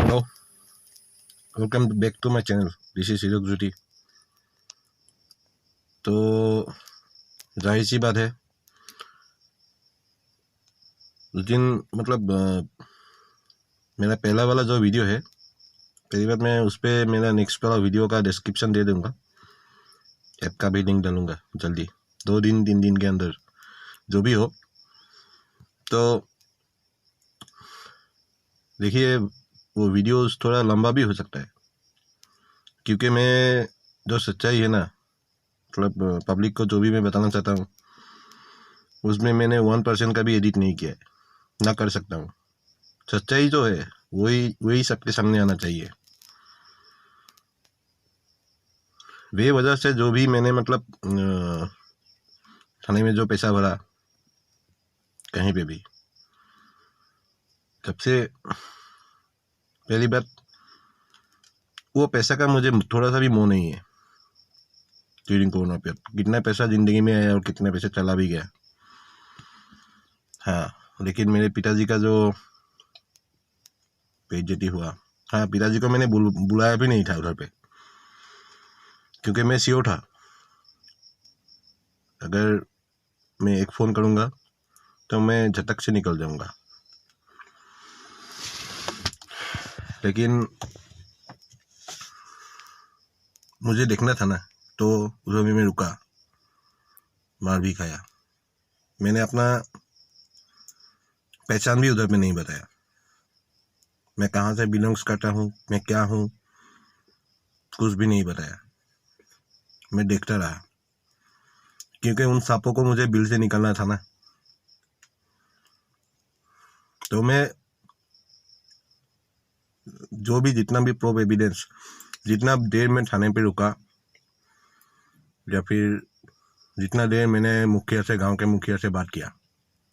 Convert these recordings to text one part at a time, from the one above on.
Hello, welcome back to my channel. This is Hero Jyoti. तो जाहिर सी बात है, उस दिन मतलब मेरा पहला वाला जो वीडियो है, पहली बात मैं उस पर मेरा नेक्स्ट वाला वीडियो का डिस्क्रिप्शन दे दूंगा। ऐप का भी लिंक डालूंगा जल्दी, 2 दिन 3 दिन के अंदर, जो भी हो। तो देखिए, वो वीडियो थोड़ा लंबा भी हो सकता है, क्योंकि मैं जो सच्चाई है ना, मतलब पब्लिक को जो भी मैं बताना चाहता हूँ, उसमें मैंने 1% का भी एडिट नहीं किया है, ना कर सकता हूँ। सच्चाई जो है वही वही सबके सामने आना चाहिए। वे वजह से जो भी मैंने मतलब थाने में जो पैसा भरा, कहीं पे भी, सबसे पहली बात, वो पैसा का मुझे थोड़ा सा भी मोह नहीं है। ड्यूरिंग कोरोना पे कितना पैसा जिंदगी में आया और कितने पैसे चला भी गया। हाँ, लेकिन मेरे पिताजी का जो बेइज्जती हुआ, हाँ, पिताजी को मैंने बुलाया भी नहीं था उधर पे, क्योंकि मैं श्योर था अगर मैं एक फ़ोन करूँगा तो मैं झटक से निकल जाऊँगा। लेकिन मुझे देखना था ना, तो उधर भी मैं रुका, मार भी खाया। मैंने अपना पहचान भी उधर में नहीं बताया, मैं कहाँ से बिलोंग्स करता हूँ, मैं क्या हूँ, कुछ भी नहीं बताया। मैं देखता रहा, क्योंकि उन सांपों को मुझे बिल से निकालना था ना। तो मैं जो भी जितना भी प्रूफ एविडेंस, जितना देर मैं थाने पे रुका, या फिर जितना देर मैंने मुखिया से, गांव के मुखिया से बात किया,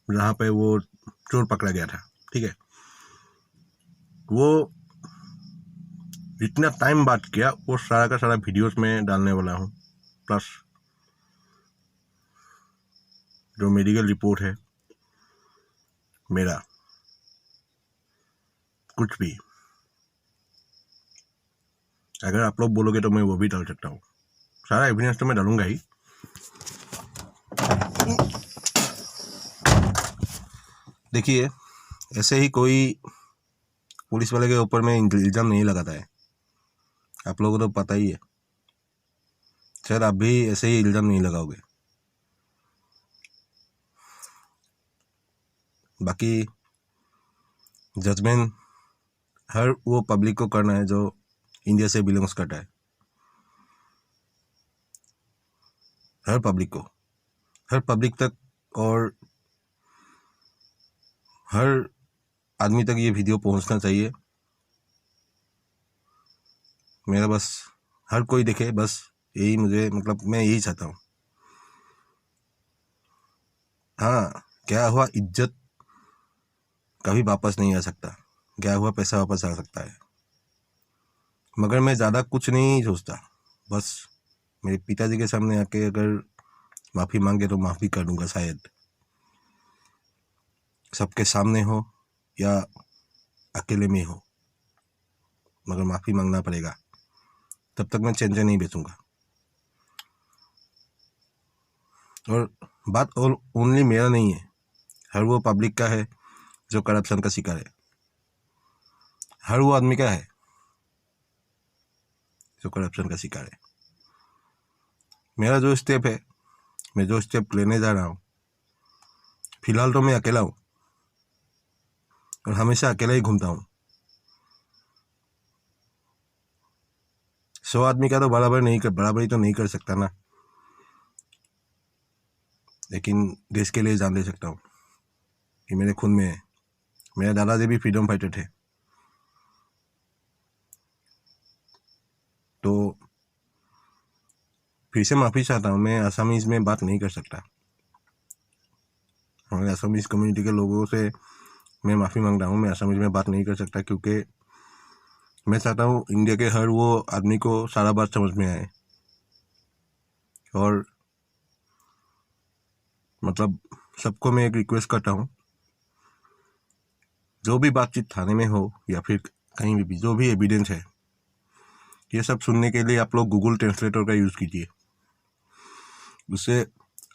जहाँ पे वो चोर पकड़ा गया था, ठीक है, वो जितना टाइम बात किया, वो सारा का सारा वीडियोस में डालने वाला हूँ। प्लस जो मेडिकल रिपोर्ट है मेरा, कुछ भी अगर आप लोग बोलोगे तो मैं वो भी डाल सकता हूँ। सारा एविडेंस तो मैं डालूंगा ही। देखिए, ऐसे ही कोई पुलिस वाले के ऊपर में इल्ज़ाम नहीं लगाता है, आप लोगों को तो पता ही है। शायद आप भी ऐसे ही इल्ज़ाम नहीं लगाओगे। बाकी जजमेंट हर वो पब्लिक को करना है जो इंडिया से बिलोंग्स करता है। हर पब्लिक को, हर पब्लिक तक, और हर आदमी तक ये वीडियो पहुंचना चाहिए। मेरा बस हर कोई देखे, बस यही मुझे, मतलब मैं यही चाहता हूँ। हाँ, क्या हुआ, इज्जत कभी वापस नहीं आ सकता, गया हुआ पैसा वापस आ सकता है, मगर मैं ज़्यादा कुछ नहीं सोचता। बस मेरे पिताजी के सामने आके अगर माफ़ी मांगे तो माफ़ी कर दूंगा, शायद सबके सामने हो या अकेले में हो, मगर माफ़ी मांगना पड़ेगा। तब तक मैं चैन से नहीं बेचूंगा। और बात और ओनली मेरा नहीं है, हर वो पब्लिक का है जो करप्शन का शिकार है। हर वो आदमी का है जो करप्शन का शिकार है। मेरा जो स्टेप है, मैं जो स्टेप लेने जा रहा हूँ, फिलहाल तो मैं अकेला हूँ और हमेशा अकेला ही घूमता हूँ। 100 आदमी का तो बराबरी तो नहीं कर सकता ना, लेकिन देश के लिए जान दे सकता हूँ कि मेरे खून में है। मेरे दादाजी भी फ्रीडम फाइटर थे। तो फिर से माफ़ी चाहता हूँ, मैं आसामीज़ में बात नहीं कर सकता। हमारे आसामीज़ कम्युनिटी के लोगों से मैं माफ़ी मांग रहा हूँ, मैं आसामीज़ में बात नहीं कर सकता, क्योंकि मैं चाहता हूँ इंडिया के हर वो आदमी को सारा बात समझ में आए। और मतलब सबको मैं एक रिक्वेस्ट करता हूँ, जो भी बातचीत थाने में हो या फिर कहीं भी जो भी एविडेंस है, ये सब सुनने के लिए आप लोग गूगल ट्रांसलेटर का यूज़ कीजिए। उससे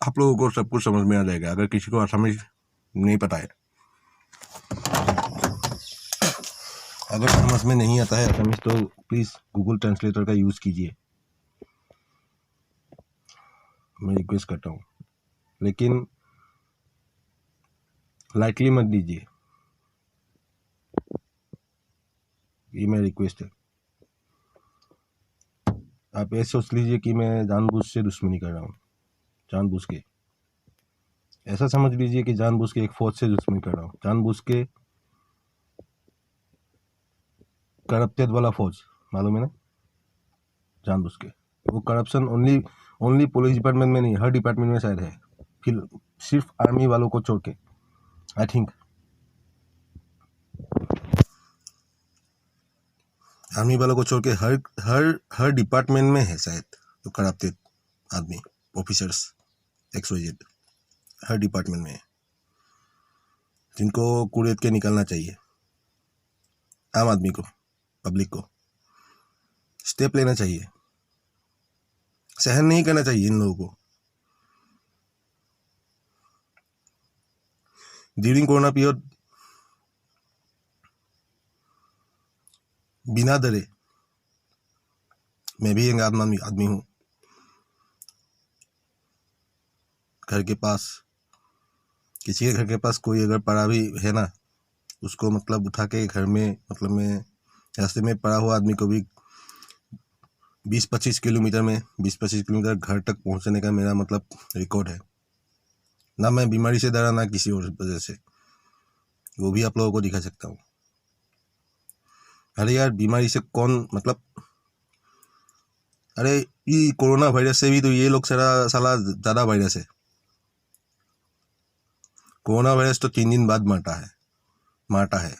आप लोगों को सब कुछ समझ में आ जाएगा। अगर किसी को असमिज नहीं पता है, अगर समझ में नहीं आता है असमिज, तो प्लीज़ गूगल ट्रांसलेटर का यूज़ कीजिए, मैं रिक्वेस्ट करता हूँ। लेकिन लाइटली मत दीजिए, ये मेरी रिक्वेस्ट है। आप ये सोच लीजिए कि मैं जानबूझ से दुश्मनी कर रहा हूँ, जानबूझ के। ऐसा समझ लीजिए कि जानबूझ के एक फौज से दुश्मनी कर रहा हूँ, जानबूझ के करप्टेड वाला फौज, मालूम है ना, जानबूझ के। वो करप्शन ओनली पुलिस डिपार्टमेंट में नहीं, हर डिपार्टमेंट में शायद है, फिर सिर्फ आर्मी वालों को छोड़ के, आई थिंक आर्मी वालों को छोड़ के हर डिपार्टमेंट में है शायद तो करप्टेड आदमी, ऑफिसर्स, XYZ, हर डिपार्टमेंट में है, जिनको कुरेद के निकलना चाहिए। आम आदमी को, पब्लिक को स्टेप लेना चाहिए, सहन नहीं करना चाहिए इन लोगों को। ड्यूरिंग कोरोना पीरियड बिना डरे, मैं भी एक आदमी हूँ, घर के पास, किसी के घर के पास कोई अगर पड़ा भी है ना, उसको मतलब उठा के घर में, मतलब मैं रास्ते में पड़ा हुआ आदमी को भी 20-25 किलोमीटर घर तक पहुंचने का मेरा मतलब रिकॉर्ड है। ना मैं बीमारी से डरा, ना किसी और वजह से, वो भी आप लोगों को दिखा सकता हूँ। अरे यार, बीमारी से कौन मतलब, अरे ये कोरोना वायरस से भी तो ये लोग साला ज़्यादा वायरस है। कोरोना वायरस तो 3 दिन बाद मारता है,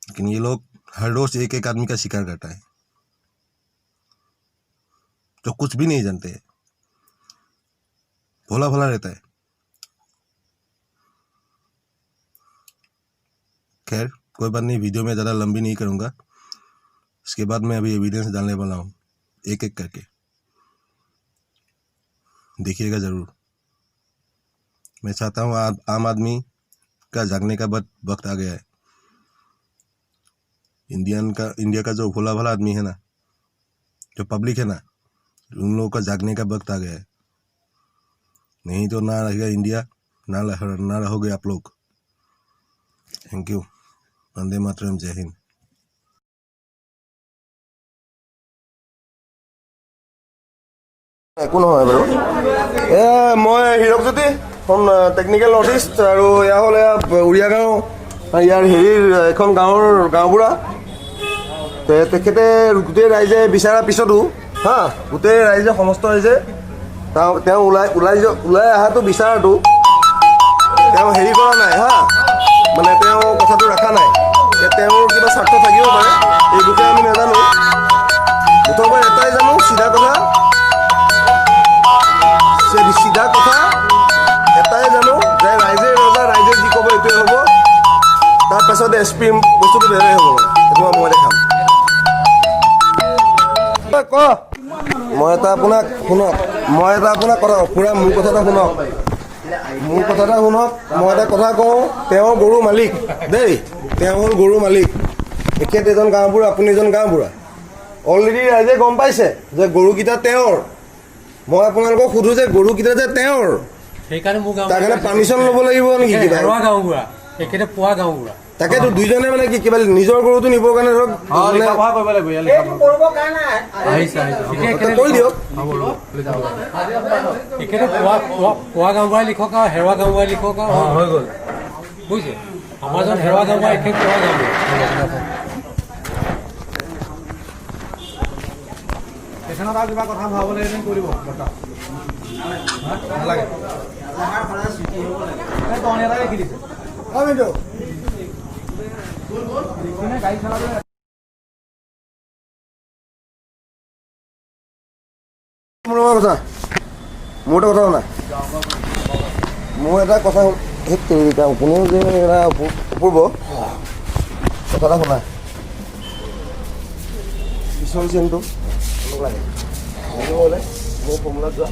लेकिन ये लोग हर रोज एक आदमी का शिकार करता है जो कुछ भी नहीं जानते हैं, भोला भोला रहता है। खैर कोई बात नहीं, वीडियो में ज़्यादा लंबी नहीं करूँगा। इसके बाद मैं अभी एविडेंस डालने वाला हूँ, एक एक करके देखिएगा ज़रूर। मैं चाहता हूँ आम आदमी का जागने का वक्त आ गया है। इंडिया का जो भोला भला आदमी है ना, जो पब्लिक है ना, उन लोगों का जागने का वक्त आ गया है। नहीं तो ना रहेगा इंडिया, ना रहोगे आप लोग। Thank you. वंदे मातरम, जय हिंद। একো নহয় বাৰু। মই হীৰকজ্যোতি, টেকনিকেল নৰ্থ ইষ্ট, আৰু এয়া হ'ল উৰিয়া গাঁও, ইয়াৰ এখন গাঁওবুঢ়া। তেখেতে গোটেই ৰাইজে বিচৰাৰ পিছতো গোটেই ৰাইজে, সমস্ত ৰাইজে তেওঁ ওলাই অহাটো বিচাৰাটো তেওঁ কৰা নাই মানে তেওঁ কথাটো ৰখা নাই। তেওঁৰ কিবা স্বাৰ্থ থাকিব পাৰে, এই বিষয়ে আমি নাজানো। মুঠৰ এটাই জানো, চিধা কথা এটাই জানো যে ৰাইজে ৰজা, ৰাইজে যি ক'ব এইটোৱে হ'ব। তাৰপাছত SP বস্তুটো বেলেগ হ'ব, সেইটো মই দেখাম। মই এটা আপোনাক কথা পুৰা মোৰ কথা এটা শুনক। মই এটা কথা কওঁ, তেওঁ গৰু মালিক দেই, তেওঁ হ'ল গৰু মালিক। তেখেত এজন গাঁওবুঢ়া, আপুনি এজন গাঁওবুঢ়া। অলৰেডি ৰাইজে গম পাইছে যে গৰুকেইটা তেওঁৰ। মই আপোনালোকক সোধো যে গৰুকেইটা যে তেওঁৰ, তাৰ কাৰণে পাৰ্মিশ্যন ল'ব লাগিব নেকি? তাকেতো দুইজনে মানে কি কিবা নিজৰ গৰুটো নিবৰ কাৰণে ধৰক কৰি দিয়ক। পোৱা গাঁওবুঢ়াই লিখক আৰু হেৰুৱা গাঁওবুঢ়াই লিখক আৰু হৈ গ'ল, বুজিছে? আমাৰজন হেৰুৱা গাঁওবুঢ়া, একে পোৱা গাঁওবুঢ়া। এখনত আৰু কিবা কথা ভাব লাগে কৰিব নালাগে। লিখি দিছে গাড়ী চলাবলৈ। মোৰ এটা কথা শুনা, মোৰ এটা কথা কোনেও যে অপূৰ্ব কথা এটা শুনা পিছল চেনটো লাগে হ'লে মোৰ ফৰ্মুলাত যোৱা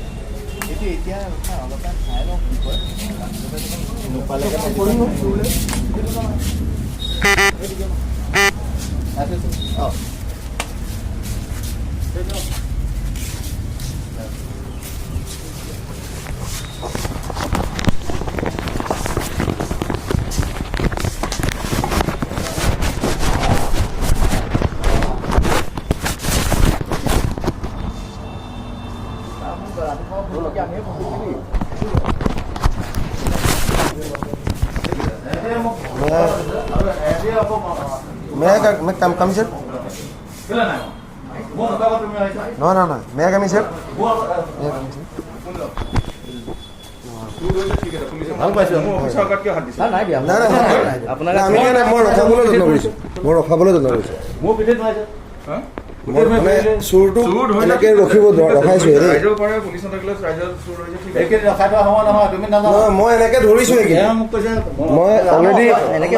मैं कम सर no मैं कमी सर ভাল পাইছো মোৰ অফিচৰ আগত কিয় হাত দিছে নাই আপোনালোকে আমি মই ৰখাবলৈ যত্ন কৰিছোঁ মোৰ পিঠিত নাইছে মানে চুৰটো এনেকে ৰখাইছোঁ ৰাইজৰ পৰা পুলিচ নাথাকিলে ৰাইজৰ চুৰ হৈছে ঠিক আছে ৰখাই থোৱা হ'ব নহয় তুমি নাজানা মই এনেকে ধৰিছোঁ মোক কৈছে মই অলৰেডি এনেকে